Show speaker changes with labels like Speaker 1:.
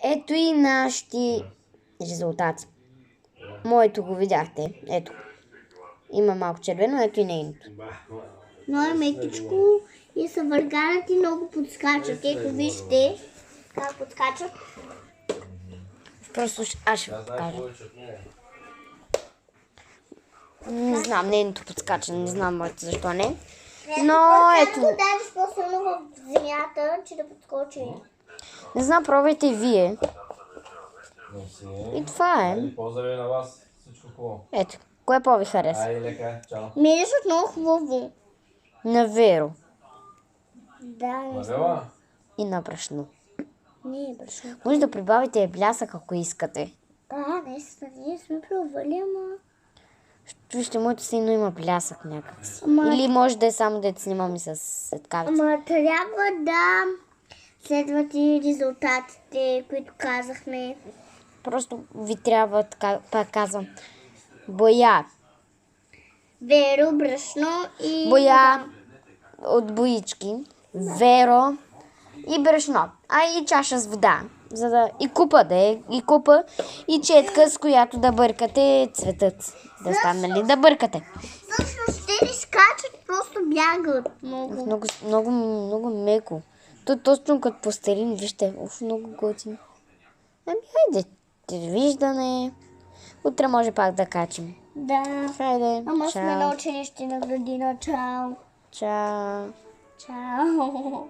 Speaker 1: Ето и нашите резултати. Моето го видяхте. Ето. Има малко червено, ето и нейното.
Speaker 2: Но е мекичко и са върганати, много подскачат. Ето вижте как подскачат.
Speaker 1: Просто аз ще го покажа. Не знам, нейното подскача, не знам моето защо не. Но ето.
Speaker 2: Трябва да давиш по-силно в земята, че да подскочи.
Speaker 1: Не знам, пробвайте и вие. И това е.
Speaker 3: Поздрави на вас. Всичко хубаво.
Speaker 1: Ето, кое по-ви хареса?
Speaker 3: Айде, лека. Чао.
Speaker 2: Мириш от много хубаво.
Speaker 1: На Веро
Speaker 2: Да, не знам.
Speaker 3: Варела?
Speaker 1: и на брашно.
Speaker 2: Не е брашно.
Speaker 1: Може да прибавите блясък, ако искате.
Speaker 2: Да, наистина, ние сме пробвали, ама...
Speaker 1: Вижте, моето сино има блясък някакси.
Speaker 2: Ама-
Speaker 1: Или може да е само да снимам и с светкавица.
Speaker 2: Ама трябва да следват и резултатите, които казахме.
Speaker 1: Просто ви трябва, така, пак казвам, боя.
Speaker 2: Веро, брашно и...
Speaker 1: Боя от боички, Веро и брашно. А и чаша с вода. За да... И купа да е. И купа и четка, с която да бъркате цветът. Да станали да бъркате.
Speaker 2: Всъщност те не скачат, просто бягат много.
Speaker 1: Много меко. То точно като пластелин, вижте. Много готин. Ами хайде, виждане. Утре може пак да качим.
Speaker 2: Да.
Speaker 1: Хайде,
Speaker 2: Ама сме
Speaker 1: чао.
Speaker 2: на училище на градина. Чао.
Speaker 1: Чао.
Speaker 2: Чао.